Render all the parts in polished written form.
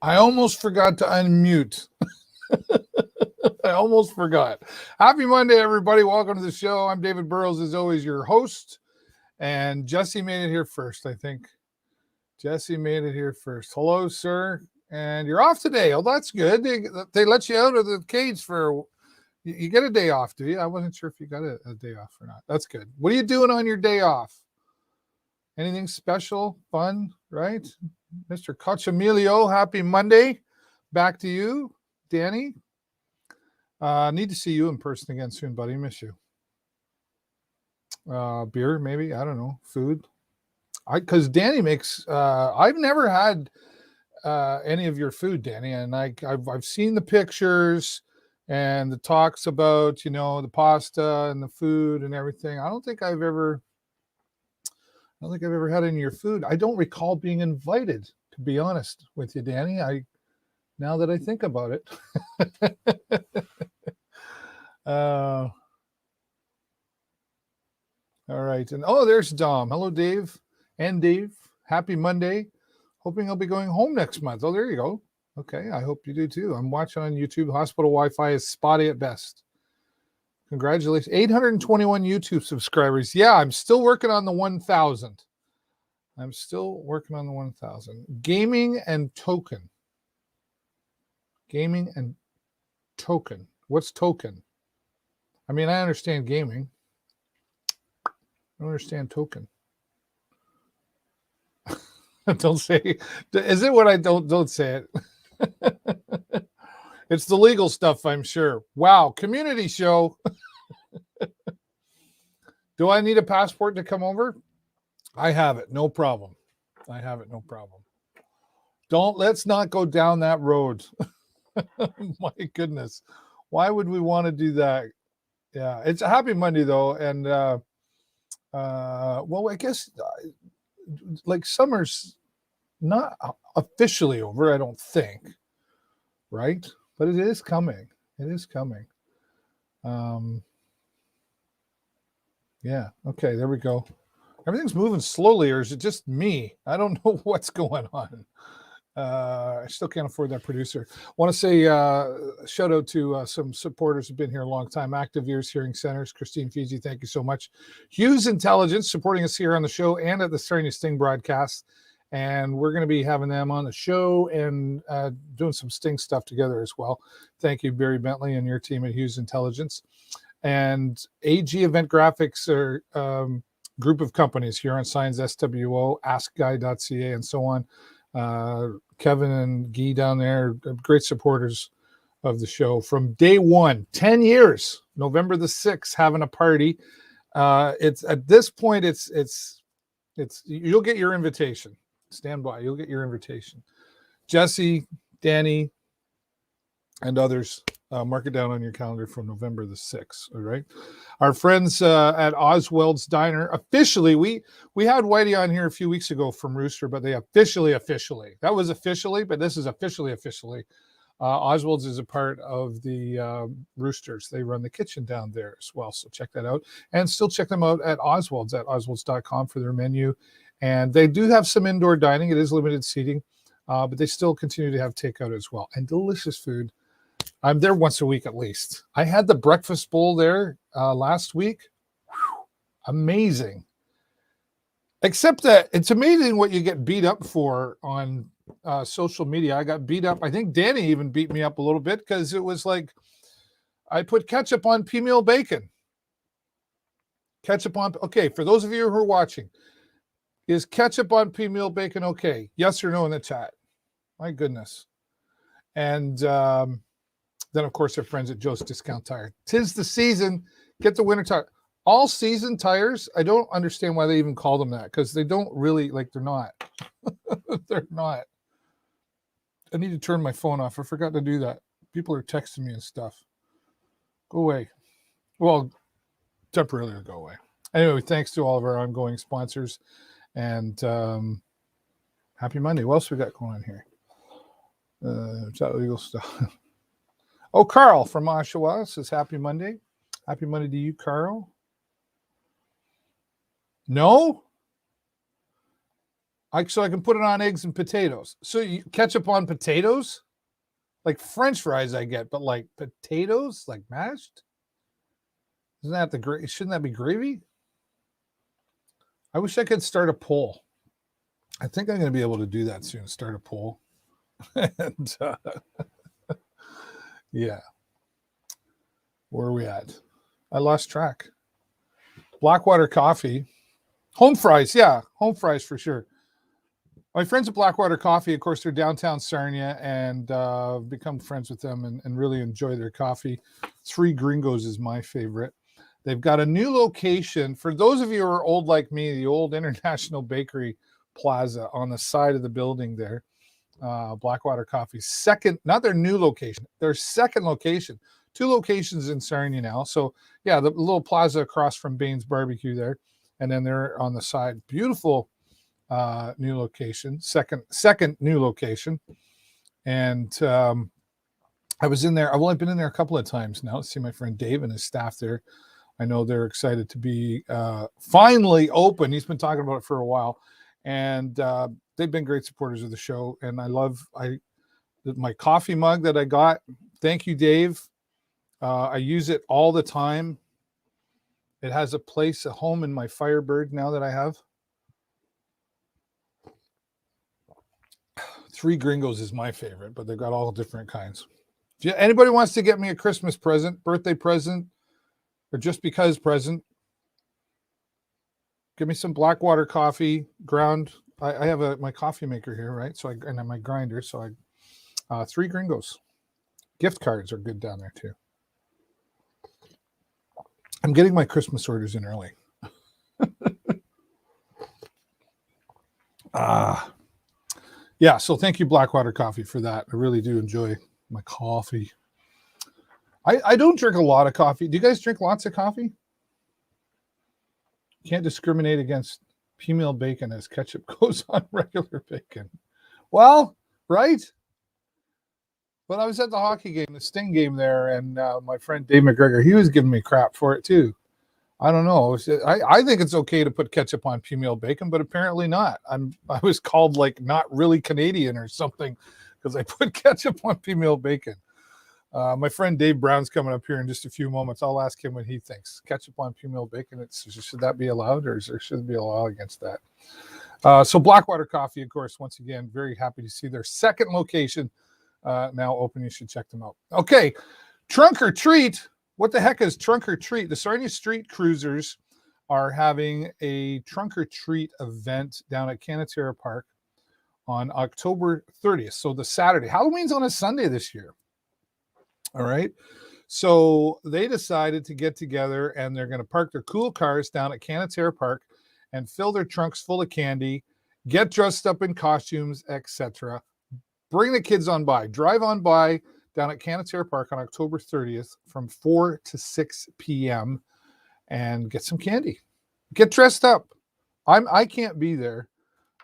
I almost forgot to unmute. I almost forgot. Happy Monday, everybody. Welcome to the show. I'm David Burrows, as always, your host. And Jesse made it here first, I think. Jesse made it here first. Hello, sir. And you're off today. Oh, that's good. They let you out of the cage for, you get a day off, do you? I wasn't sure if you got a day off or not. That's good. What are you doing on your day off? Anything special, fun, right? Mr. Cochamilio, happy Monday. Back to you, Danny. Need to see you in person again soon, buddy. Miss you. Beer, maybe. I don't know. Food. Because Danny makes. I've never had any of your food, Danny, and I've seen the pictures and the talks about the pasta and the food and everything. I don't think I've ever had any of your food. I don't recall being invited, to be honest with you, Danny. Now that I think about it. All right. And there's Dom. Hello, Dave. And Dave. Happy Monday. Hoping I'll be going home next month. Oh, there you go. Okay. I hope you do too. I'm watching on YouTube. Hospital Wi-Fi is spotty at best. Congratulations. 821 YouTube subscribers. Yeah, I'm still working on the 1,000. Gaming and token. What's token? I mean, I understand gaming. I don't understand token. Don't say. Is it what I don't say it? It's the legal stuff, I'm sure. Wow, community show. Do I need a passport to come over? I have it, no problem. Let's not go down that road. My goodness. Why would we want to do that? Yeah, it's a happy Monday though. And well, I guess like summer's not officially over, I don't think. Right? But it is coming. Yeah. Okay, there we go. Everything's moving slowly, or is it just me? I don't know what's going on. I still can't afford that producer. Want to say shout out to some supporters who've been here a long time. Active Ears Hearing Centers, Christine Fiji, thank you so much. Hughes Intelligence supporting us here on the show and at the Sarnia Sting broadcast. And we're going to be having them on the show and doing some Sting stuff together as well. Thank you, Barry Bentley, and your team at Hughes Intelligence. And AG Event Graphics are group of companies here on Signs SWO, AskGuy.ca, and so on. Kevin and Guy down there, great supporters of the show from day one. 10 years, November the 6th, having a party. It's at this point, it's you'll get your invitation. Stand by, you'll get your invitation. Jesse, Danny, and others, mark it down on your calendar from November the 6th. All right. Our friends at Oswald's Diner, officially, we had Whitey on here a few weeks ago from Rooster, but they officially, that was officially, but this is officially. Oswald's is a part of the Roosters. They run the kitchen down there as well. So check that out. And still check them out at Oswald's, at oswalds.com for their menu. And they do have some indoor dining. It is limited seating, but they still continue to have takeout as well. And delicious food. I'm there once a week at least. I had the breakfast bowl there last week. Whew, amazing. Except that it's amazing what you get beat up for on social media. I got beat up. I think Danny even beat me up a little bit because it was like I put ketchup on pea meal bacon. Okay, for those of you who are watching, is ketchup on pea meal bacon okay? Yes or no in the chat? My goodness. And then, of course, our friends at Joe's Discount Tire. 'Tis the season. Get the winter tire. All season tires, I don't understand why they even call them that, because they don't really, they're not. They're not. I need to turn my phone off. I forgot to do that. People are texting me and stuff. Go away. Well, temporarily go away. Anyway, thanks to all of our ongoing sponsors. And happy Monday. What else we got going on here? Is that legal stuff? Oh, Carl from Oshawa says happy Monday. Happy Monday to you, Carl. No? So I can put it on eggs and potatoes. So ketchup on potatoes? Like French fries I get, but like potatoes, like mashed? Isn't that shouldn't that be gravy? I wish I could start a poll. I think I'm going to be able to do that soon, start a poll. And yeah. Where are we at? I lost track. Blackwater Coffee. Home fries, yeah. Home fries for sure. My friends at Blackwater Coffee, of course, they're downtown Sarnia, and become friends with them and really enjoy their coffee. Three Gringos is my favorite. They've got a new location. For those of you who are old like me, the old International Bakery Plaza on the side of the building there. Blackwater Coffee's second, not their new location, their second location. 2 locations in Sarnia now. So yeah, the little plaza across from Baines Barbecue there. And then they're on the side. Beautiful new location, second new location. And I was in there. I've only been in there a couple of times now to see my friend Dave and his staff there. I know they're excited to be finally open. He's been talking about it for a while. And they've been great supporters of the show. And I love my coffee mug that I got. Thank you, Dave. I use it all the time. It has a place, a home in my Firebird now that I have. 3 Gringos is my favorite, but they've got all different kinds. If anybody wants to get me a Christmas present, birthday present, or just because present, give me some Blackwater coffee ground. I have my coffee maker here, right? So and my grinder. So 3 Gringos. Gift cards are good down there too. I'm getting my Christmas orders in early. Yeah, so thank you, Blackwater Coffee, for that. I really do enjoy my coffee. I don't drink a lot of coffee. Do you guys drink lots of coffee? Can't discriminate against female bacon as ketchup goes on regular bacon. Well, right? But I was at the hockey game, the Sting game there, and my friend Dave McGregor, he was giving me crap for it too. I don't know. I think it's okay to put ketchup on female bacon, but apparently not. I was called like not really Canadian or something because I put ketchup on female bacon. My friend Dave Brown's coming up here in just a few moments. I'll ask him what he thinks. Ketchup on female bacon, should that be allowed, or should it be a law against that? So Blackwater Coffee, of course, once again, very happy to see their second location now open. You should check them out. Okay, Trunk or Treat. What the heck is Trunk or Treat? The Sarnia Street Cruisers are having a Trunk or Treat event down at Canatera Park on October 30th. So the Saturday. Halloween's on a Sunday this year. All right. So they decided to get together and they're going to park their cool cars down at Canatera Park and fill their trunks full of candy, get dressed up in costumes, etc. Bring the kids on by. Drive on by down at Canatera Park on October 30th from 4 to 6 p.m. and get some candy. Get dressed up. I can't be there,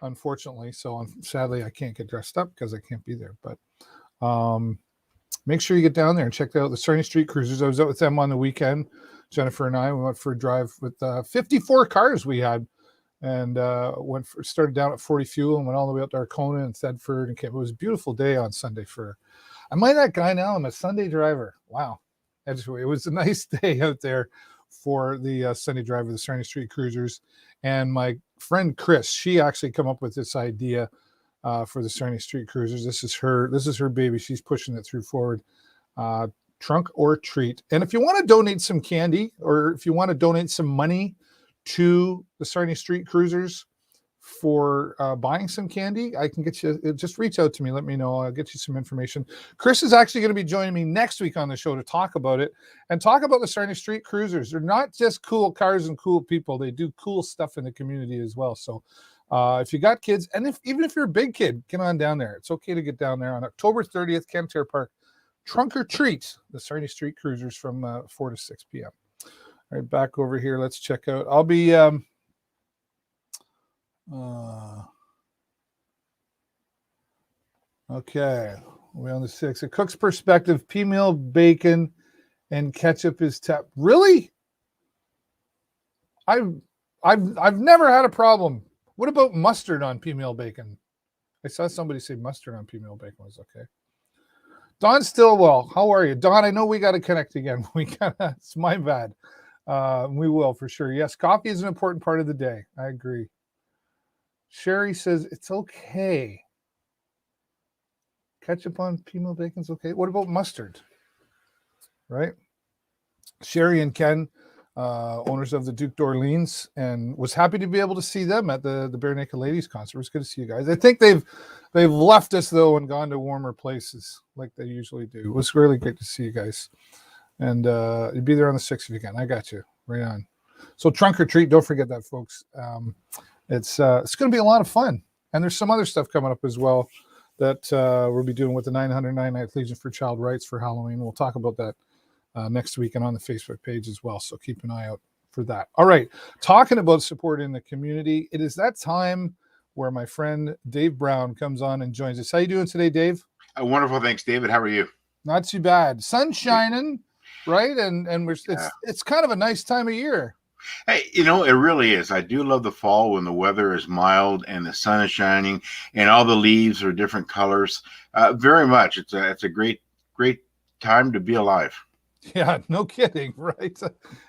unfortunately. So sadly, I can't get dressed up because I can't be there. But make sure you get down there and check out the Sarnia Street Cruisers. I was out with them on the weekend. Jennifer and I went for a drive with 54 cars we had, and started down at 40 Fuel and went all the way up to Arkona and Thedford and came. It was a beautiful day on Sunday am I that guy now? I'm a Sunday driver. Wow. It was a nice day out there for the Sunday drive of the Sarnia Street Cruisers. And my friend Chris, she actually come up with this idea for the Sarnia Street Cruisers. This is her baby. She's pushing it through forward. Trunk or Treat. And if you want to donate some candy, or if you want to donate some money to the Sarnia Street Cruisers for buying some candy, I can get you, just reach out to me. Let me know. I'll get you some information. Chris is actually going to be joining me next week on the show to talk about it and talk about the Sarnia Street Cruisers. They're not just cool cars and cool people. They do cool stuff in the community as well. So if you got kids, and even if you're a big kid, get on down there. It's okay to get down there on October 30th, Canatera Park. Trunk or Treat, the Sarnia Street Cruisers from 4 to 6 p.m. All right, back over here. Let's check out. I'll be okay. We're on the 6th. A cook's perspective: female bacon and ketchup is tap. Really? I've never had a problem What about mustard on pea meal bacon? I saw somebody say mustard on pea meal bacon was okay. Don Stillwell, how are you? Don, I know we got to connect again. It's my bad. We will for sure. Yes, coffee is an important part of the day. I agree. Sherry says it's okay. Ketchup on pea meal bacon's okay. What about mustard? Right? Sherry and Ken, owners of the Duke d'Orleans, and was happy to be able to see them at the Bare Naked Ladies concert. It was good to see you guys. I think they've left us though and gone to warmer places like they usually do. It was really great to see you guys. And you'll be there on the 6th if you can. I got you. Right on. So trunk or treat, don't forget that, folks. It's going to be a lot of fun. And there's some other stuff coming up as well that we'll be doing with the 999th Legion for Child Rights for Halloween. We'll talk about that next week and on the Facebook page as well. So keep an eye out for that. All right. Talking about supporting the community, it is that time where my friend Dave Brown comes on and joins us. How you doing today, Dave? Wonderful. Thanks, David. How are you? Not too bad. Sun shining, right? And it's kind of a nice time of year. Hey, it really is. I do love the fall when the weather is mild and the sun is shining and all the leaves are different colors. Very much. It's a great time to be alive. Yeah, no kidding, right?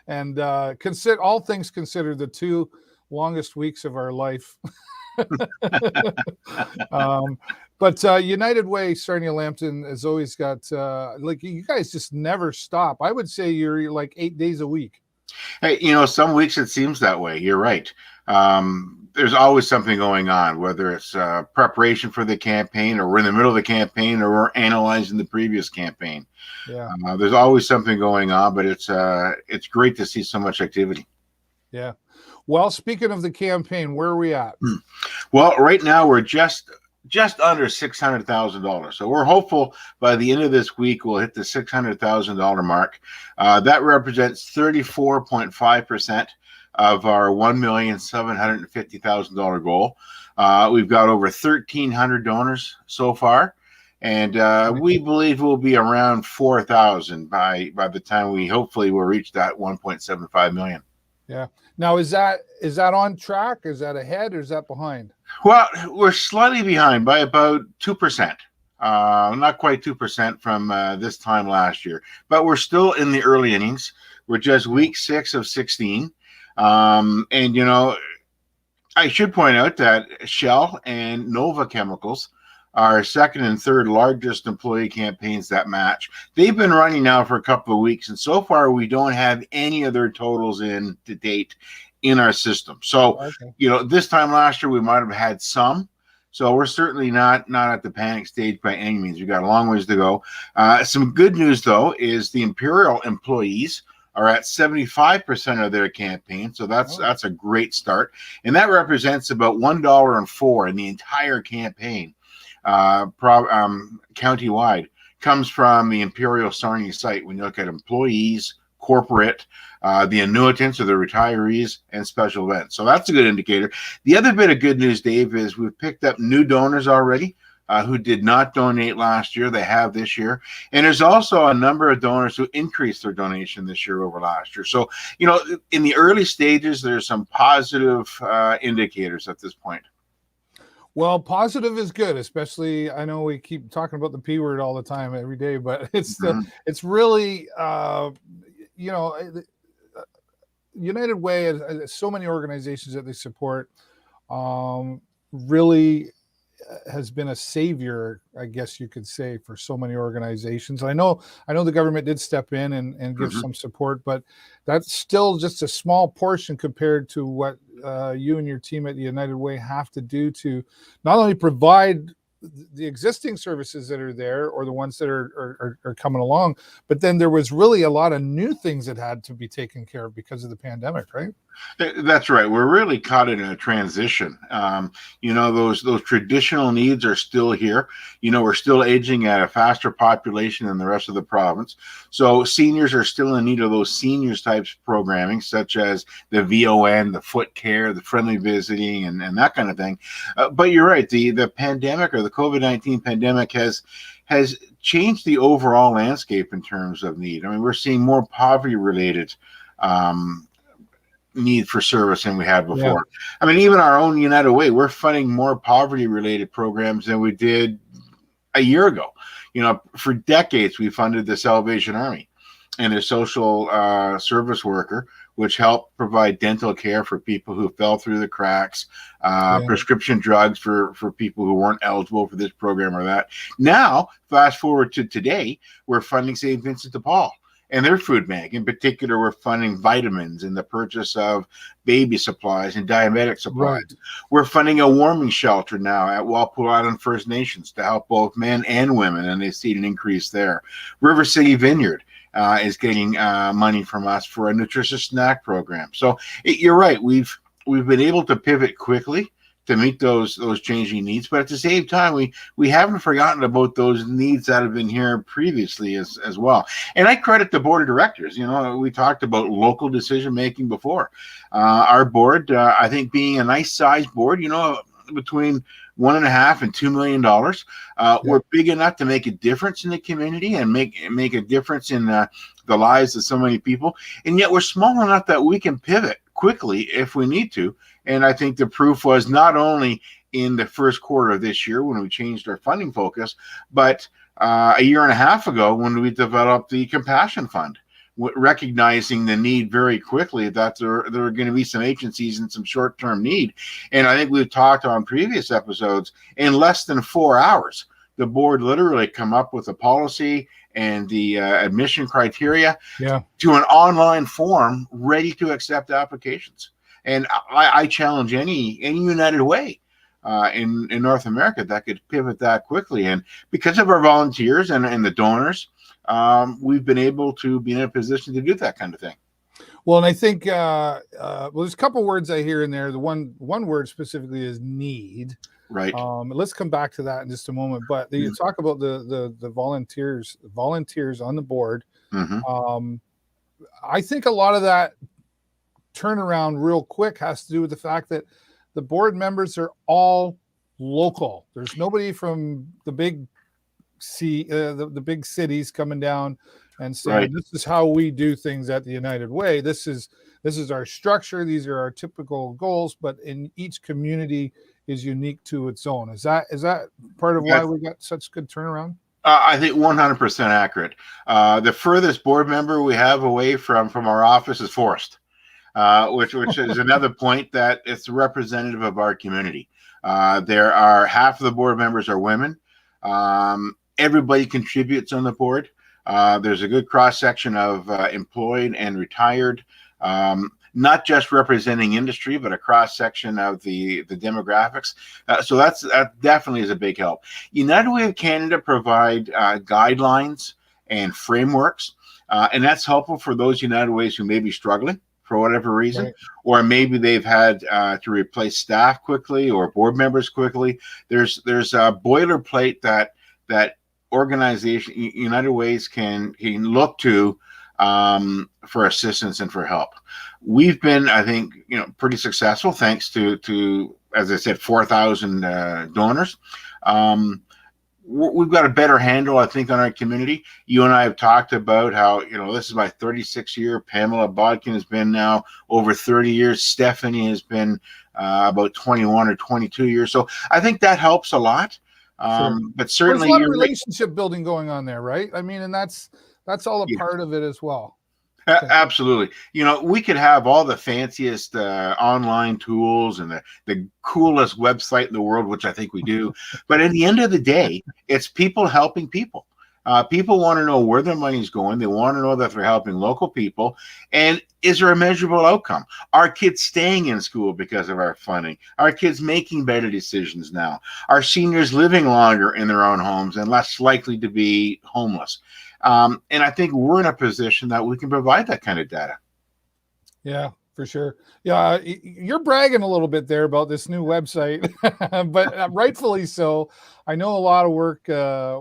And consider all things considered, the 2 longest weeks of our life. But United Way Sarnia-Lambton has always got you guys just never stop. I would say you're like 8 days a week. Hey, some weeks it seems that way. You're right. There's always something going on, whether it's preparation for the campaign, or we're in the middle of the campaign, or we're analyzing the previous campaign. Yeah, there's always something going on, but it's great to see so much activity. Yeah. Well, speaking of the campaign, where are we at? Well, right now we're just under $600,000. So we're hopeful by the end of this week we'll hit the $600,000 mark. That represents 34.5% of our $1,750,000 goal. We've got over 1,300 donors so far, and we believe we'll be around 4,000 by the time we hopefully will reach that 1.75 million. Yeah. Now, is that on track? Is that ahead or is that behind? Well, we're slightly behind by about 2%. Not quite 2% from this time last year, but we're still in the early innings. We're just week 6 of 16. And, I should point out that Shell and Nova Chemicals are second and third largest employee campaigns that match. They've been running now for a couple of weeks, and so far we don't have any of their totals in to date in our system. So, okay. This time last year we might have had some. So we're certainly not at the panic stage by any means. We've got a long ways to go. Some good news, though, is the Imperial employees are at 75% of their campaign. So that's a great start. And that represents about $1.04 in the entire campaign. Countywide comes from the Imperial Sarnia site when you look at employees, corporate, the annuitants or the retirees, and special events. So that's a good indicator. The other bit of good news, Dave, is we've picked up new donors already who did not donate last year. They have this year. And there's also a number of donors who increased their donation this year over last year. So, in the early stages, there's some positive indicators at this point. Well, positive is good, especially I know we keep talking about the P word all the time every day, but it's really, United Way has so many organizations that they support, really has been a savior, I guess you could say, for so many organizations. I know the government did step in and give some support, but that's still just a small portion compared to what you and your team at the United Way have to do to not only provide the existing services that are there or the ones that are coming along, but then there was really a lot of new things that had to be taken care of because of the pandemic, right? That's right. We're really caught in a transition. Those traditional needs are still here. We're still aging at a faster population than the rest of the province. So seniors are still in need of those seniors types of programming, such as the VON, the foot care, the friendly visiting, and that kind of thing. But you're right. The pandemic, or the COVID-19 pandemic, has changed the overall landscape in terms of need. I mean, we're seeing more poverty-related need for service than we had before. Yeah. I mean, even our own United Way, we're funding more poverty-related programs than we did a year ago. For decades, we funded the Salvation Army and their social service worker, which helped provide dental care for people who fell through the cracks, prescription drugs for people who weren't eligible for this program or that. Now, fast forward to today, we're funding St. Vincent de Paul and their food bank. In particular, we're funding vitamins and the purchase of baby supplies and diabetic supplies. Right. We're funding a warming shelter now at Walpole Island First Nations to help both men and women, and they see an increase there. River City Vineyard is getting money from us for a nutritious snack program. So you're right. We've been able to pivot quickly to meet those changing needs, but at the same time, we haven't forgotten about those needs that have been here previously as well. And I credit the board of directors. We talked about local decision making before. Our board, I think, being a nice sized board, between $1.5 and $2 million, we're big enough to make a difference in the community and make a difference in the lives of so many people. And yet we're small enough that we can pivot quickly if we need to. And I think the proof was not only in the first quarter of this year when we changed our funding focus, but a year and a half ago when we developed the Compassion Fund, recognizing the need very quickly that there are going to be some agencies in some short-term need. And I think we've talked on previous episodes, in less than 4 hours, the board literally come up with a policy and the admission criteria to an online form ready to accept applications. And I challenge any United Way in North America that could pivot that quickly. And because of our volunteers and the donors, we've been able to be in a position to do that kind of thing. Well, and I think there's a couple words I hear in there. The one word specifically is need. Right. Let's come back to that in just a moment. But you talk about the volunteers on the board. Mm-hmm. I think a lot of that turnaround real quick has to do with the fact that the board members are all local. There's nobody from the big the big cities coming down and saying, This is how we do things at the United Way. This is our structure. These are our typical goals, but in each community is unique to its own. Is that part of why we got such good turnaround? I think 100% accurate. The furthest board member we have away from our office is Forrest, which is another point that it's representative of our community. There are half of the board members are women. Everybody contributes on the board. There's a good cross-section of employed and retired, not just representing industry, but a cross-section of the demographics. So that definitely is a big help. United Way of Canada provide guidelines and frameworks, and that's helpful for those United Ways who may be struggling for whatever reason, or maybe they've had to replace staff quickly or board members quickly. There's a boilerplate that organization United Ways can look to for assistance and for help. We've been, I think, pretty successful thanks to as I said, 4,000 donors. We've got a better handle, I think, on our community. You and I have talked about how, this is my 36th year. Pamela Bodkin has been now over 30 years. Stephanie has been about 21 or 22 years. So I think that helps a lot. Sure. But certainly there's a lot of relationship building going on there, right? I mean, and that's all a part of it as well. Absolutely. We could have all the fanciest online tools and the coolest website in the world, which I think we do. But at the end of the day, it's people helping people. People want to know where their money's going. They want to know that they're helping local people. And is there a measurable outcome? Are kids staying in school because of our funding? Are kids making better decisions now? Are seniors living longer in their own homes and less likely to be homeless? And I think we're in a position that we can provide that kind of data. Yeah, for sure. Yeah, you're bragging a little bit there about this new website, but rightfully so. I know a lot of work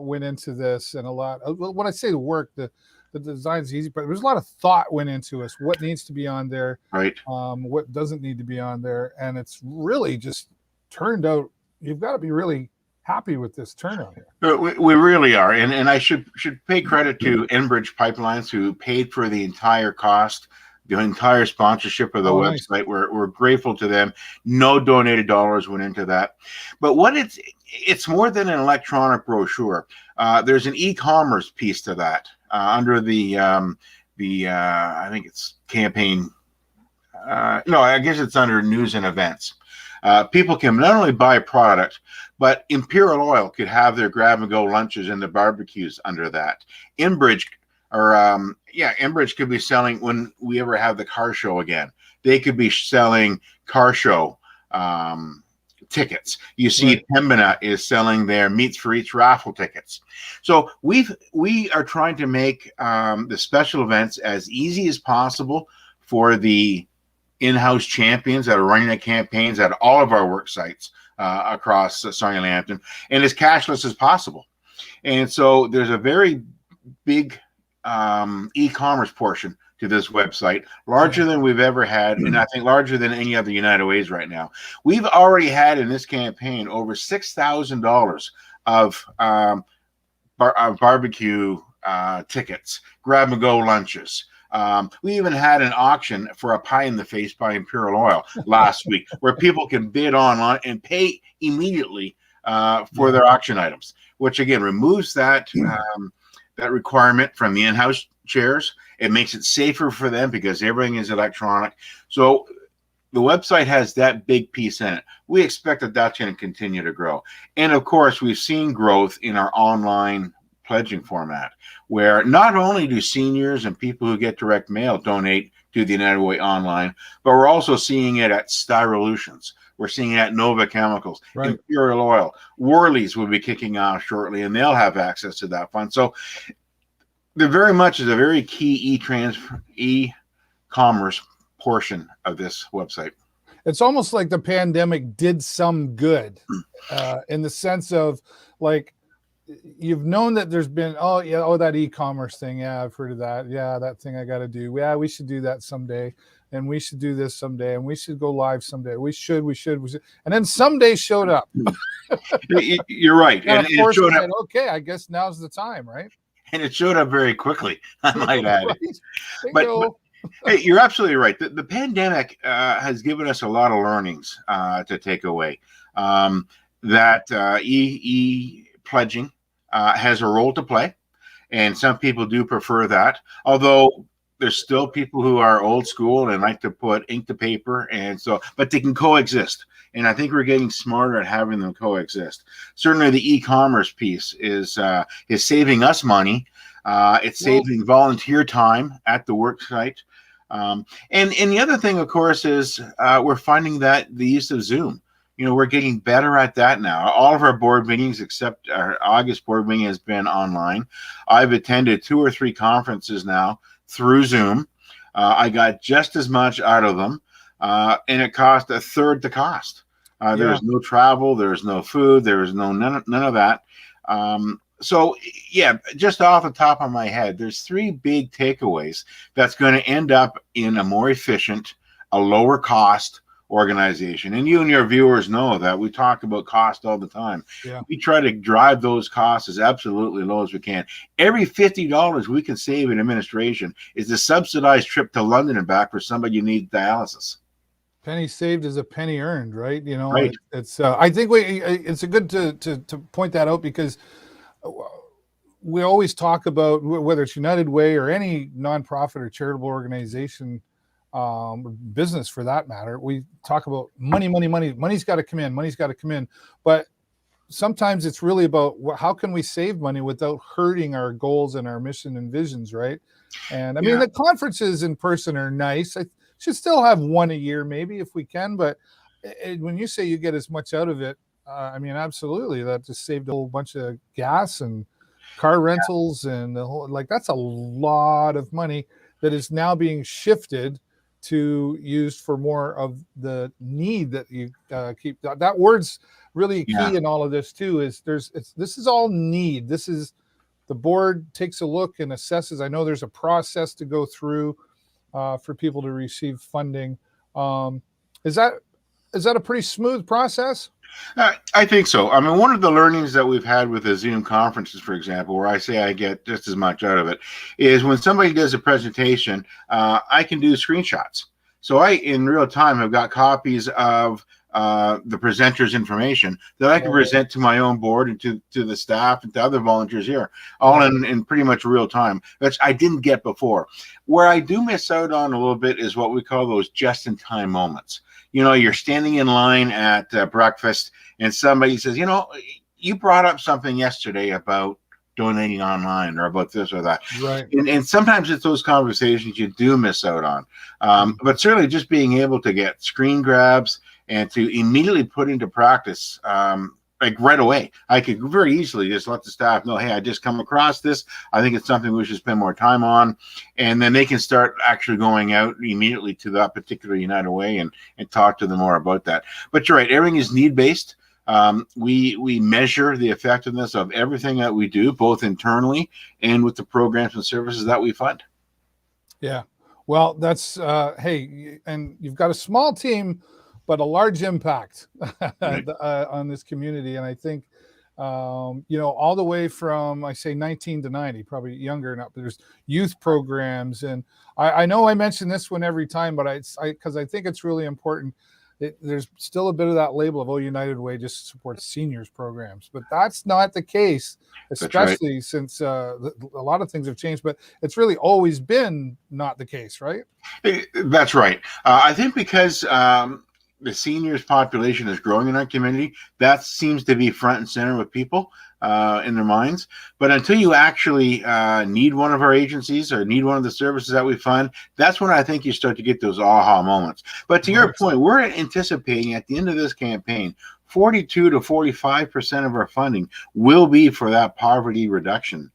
went into this, and when I say the work, the design's easy, but there's a lot of thought went into us. What needs to be on there, right? What doesn't need to be on there, and it's really just turned out. You've got to be really happy with this turnout here. We really are, and I should pay credit to Enbridge Pipelines, who paid for the entire cost. the entire sponsorship of the Nice. website. We're grateful to them. No donated dollars went into that. But what it's more than an electronic brochure. There's an e-commerce piece to that under the I think it's campaign. No, I guess it's under news and events. People can not only buy a product, but Imperial Oil could have their grab-and-go lunches and the barbecues under that. Enbridge could be selling, when we ever have the car show again, they could be selling car show tickets. You see, Right. Pembina is selling their Meats for Each raffle tickets. So we are trying to make the special events as easy as possible for the in-house champions that are running the campaigns at all of our work sites across Sarnia-Lambton, and as cashless as possible. And so there's a very big e-commerce portion to this website, larger than we've ever had, and I think larger than any other United Ways right now. We've already had in this campaign over $6,000 of barbecue tickets, grab-and-go lunches. We even had an auction for a pie in the face by Imperial Oil last week, where people can bid online and pay immediately for their auction items, which again removes that that requirement from the in-house chairs. It makes it safer for them because everything is electronic. So the website has that big piece in it. We expect that that's going to continue to grow. And of course, we've seen growth in our online pledging format, where not only do seniors and people who get direct mail donate to the United Way online, but we're also seeing it at Styrolutions. We're seeing it at Nova Chemicals, Right. Imperial Oil. Worley's will be kicking off shortly, and they'll have access to that fund. So there very much is a very key e-commerce portion of this website. It's almost like the pandemic did some good in the sense of, like, you've known that there's been, that e-commerce thing. Yeah, I've heard of that. Yeah, that thing I got to do. Yeah, we should do that someday. And we should do this someday. And we should go live someday. We should. And then someday showed up. You're right. And of course, it showed up. Said, okay, I guess now's the time, right? And it showed up very quickly, I might add. Right. But hey, you're absolutely right. The pandemic has given us a lot of learnings to take away. That e-pledging has a role to play, and some people do prefer that. Although there's still people who are old school and like to put ink to paper, and so, but they can coexist. And I think we're getting smarter at having them coexist. Certainly, the e-commerce piece is saving us money. It's saving volunteer time at the work site. And the other thing, of course, is we're finding that the use of Zoom. We're getting better at that now. All of our board meetings, except our August board meeting, has been online. I've attended 2 or 3 conferences now through Zoom. I got just as much out of them, and it cost 1/3 the cost. There's no travel, there's no food, there's none of that. So yeah, just off the top of my head, there's 3 big takeaways that's going to end up in a more efficient, a lower cost organization. And you and your viewers know that we talk about cost all the time. Yeah. We try to drive those costs as absolutely low as we can. Every $50 we can save in administration is a subsidized trip to London and back for somebody who needs dialysis. Penny saved is a penny earned, right? Right. It's I think it's a good to point that out, because we always talk about, whether it's United Way or any nonprofit or charitable organization, business for that matter, we talk about money's got to come in, but sometimes it's really about how can we save money without hurting our goals and our mission and visions, right? And I mean, the conferences in person are nice. I should still have one a year maybe if we can, but when you say you get as much out of it, I mean, absolutely, that just saved a whole bunch of gas and car rentals and the whole, that's a lot of money that is now being shifted to used for more of the need that you keep. That word's really key in all of this too. This is all need. This is, the board takes a look and assesses. I know there's a process to go through for people to receive funding. Is that a pretty smooth process? I think so. I mean, one of the learnings that we've had with the Zoom conferences, for example, where I say I get just as much out of it, is when somebody does a presentation, I can do screenshots. So I, in real time, have got copies of the presenter's information that I can present to my own board and to the staff and to other volunteers here, all in pretty much real time, which I didn't get before. Where I do miss out on a little bit is what we call those just-in-time moments. You know, you're standing in line at breakfast and somebody says, you know, you brought up something yesterday about donating online or about this or that. Right. And sometimes it's those conversations you do miss out on. But certainly just being able to get screen grabs and to immediately put into practice, like right away. I could very easily just let the staff know, hey, I just come across this. I think it's something we should spend more time on. And then they can start actually going out immediately to that particular United Way and talk to them more about that. But you're right, everything is need-based. We measure the effectiveness of everything that we do, both internally and with the programs and services that we fund. Yeah. Well, that's, hey, and you've got a small team, but a large impact on this community. And I think, you know, all the way from, I say 19 to 90, probably younger enough, there's youth programs. And I know I mention this one every time, but because I think it's really important. There's still a bit of that label of, oh, United Way just supports seniors programs, but that's not the case, especially since a lot of things have changed, but it's really always been not the case, right? That's right. I think because the seniors population is growing in our community, that seems to be front and center with people in their minds. But until you actually need one of our agencies or need one of the services that we fund, that's when I think you start to get those aha moments. But to your point, we're anticipating at the end of this campaign, 42 to 45% of our funding will be for that poverty reduction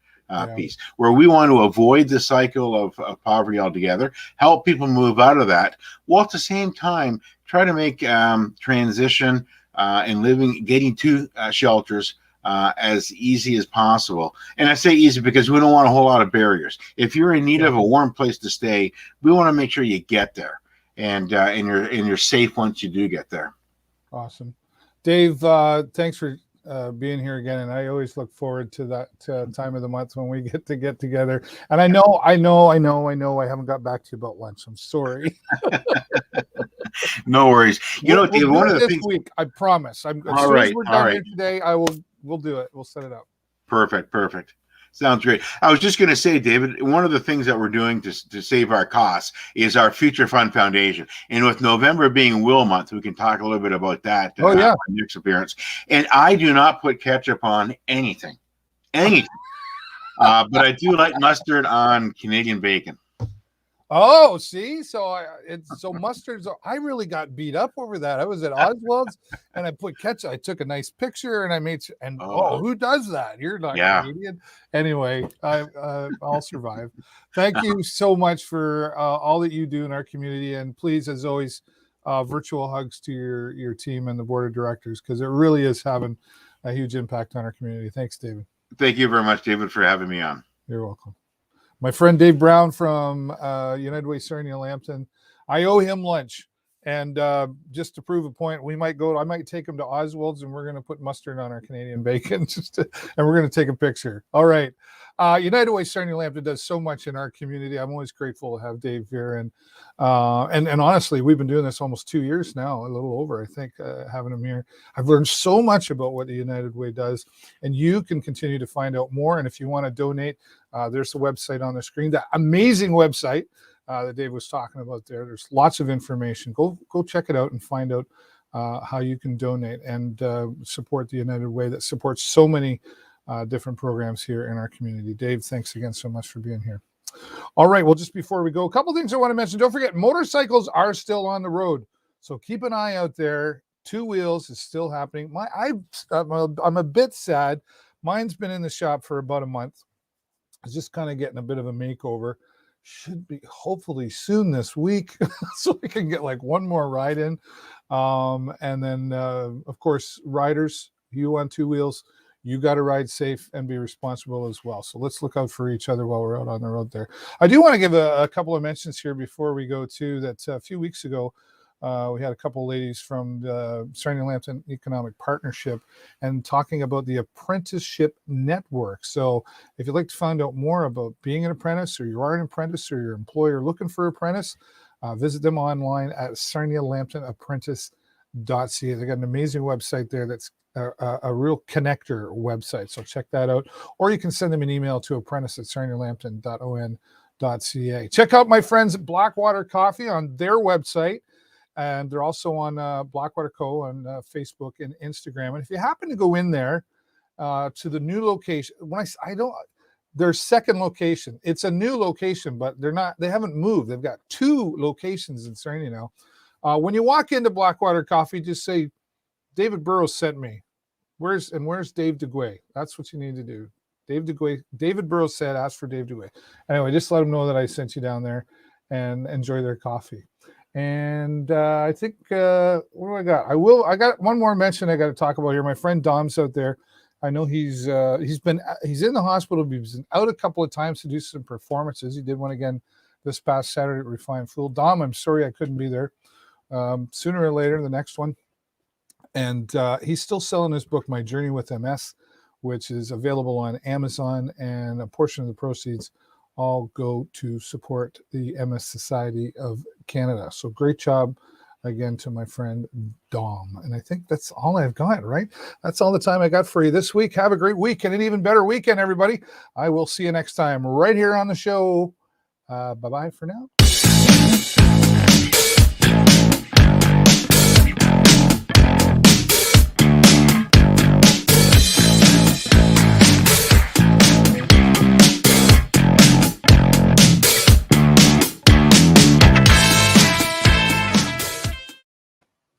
piece, where we want to avoid the cycle of poverty altogether, help people move out of that, while at the same time try to make transition and getting to shelters as easy as possible. And I say easy because we don't want a whole lot of barriers. If you're in need of a warm place to stay, we want to make sure you get there, and you're safe once you do get there. Awesome. Dave, thanks for being here again, and I always look forward to that time of the month when we get together. And I know I haven't got back to you about lunch. I'm sorry. No worries. You know, Dave, one of the this things week, I promise. As soon as we're done here today, we'll do it. We'll set it up. Perfect. Sounds great. I was just going to say, David, one of the things that we're doing to save our costs is our Future Fund Foundation. And with November being Will Month, we can talk a little bit about that. My next appearance. And I do not put ketchup on anything. But I do like mustard on Canadian bacon. Oh, see, so mustard. I really got beat up over that. I was at Oswald's and I put ketchup. I took a nice picture and I made. And who does that? You're not Canadian. Anyway, I'll survive. Thank you so much for all that you do in our community, and please, as always, virtual hugs to your team and the board of directors, because it really is having a huge impact on our community. Thanks, David. Thank you very much, David, for having me on. You're welcome. My friend Dave Brown from United Way Sarnia-Lambton. I owe him lunch, and just to prove a point, I might take him to Oswald's, and we're going to put mustard on our Canadian bacon, and we're going to take a picture. All right. United Way Sarnia-Lambton does so much in our community. I'm always grateful to have Dave here, and honestly, we've been doing this almost 2 years now, a little over, I think, having him here. I've learned so much about what the United Way does, and you can continue to find out more. And if you want to donate, there's the website on the screen, that amazing website that Dave was talking about there. There's lots of information. Go check it out and find out how you can donate and support the United Way that supports so many different programs here in our community. Dave, thanks again so much for being here. All right. Well, just before we go, a couple things I want to mention. Don't forget, motorcycles are still on the road, so keep an eye out there. Two Wheels is still happening. I'm a bit sad. Mine's been in the shop for about a month. It's just kind of getting a bit of a makeover. Should be hopefully soon this week, so we can get like one more ride in. And then, of course, riders, you on Two Wheels, you got to ride safe and be responsible as well. So let's look out for each other while we're out on the road there. I do want to give a couple of mentions here before we go too, that a few weeks ago, We had a couple of ladies from the Sarnia-Lambton Economic Partnership and talking about the Apprenticeship Network. So if you'd like to find out more about being an apprentice, or you are an apprentice, or your employer looking for an apprentice, visit them online at sarnia-lambtonapprentice.ca. They got an amazing website there that's a real connector website. So check that out. Or you can send them an email to apprentice@sarnia-lambton.on.ca. Check out my friends at Blackwater Coffee on their website. And they're also on Blackwater Co. on Facebook and Instagram. And if you happen to go in there to the new location, their second location, it's a new location, but they haven't moved. They've got 2 locations in Sarnia now. When you walk into Blackwater Coffee, just say, David Burrows sent me. Where's Dave DeGuay? That's what you need to do. David Burrows said, ask for Dave DeGuay. Anyway, just let them know that I sent you down there, and enjoy their coffee. And I think, what do I got? I got one more mention I got to talk about here. My friend Dom's out there. I know he's in the hospital. He's been out a couple of times to do some performances. He did one again this past Saturday at Refined Fuel. Dom, I'm sorry I couldn't be there. Sooner or later, the next one. And he's still selling his book, My Journey with MS, which is available on Amazon, and a portion of the proceeds all go to support the MS Society of Canada. So great job again to my friend Dom. And I think that's all I've got, right? That's all the time I got for you this week. Have a great week and an even better weekend, everybody. I will see you next time right here on the show. Bye-bye for now.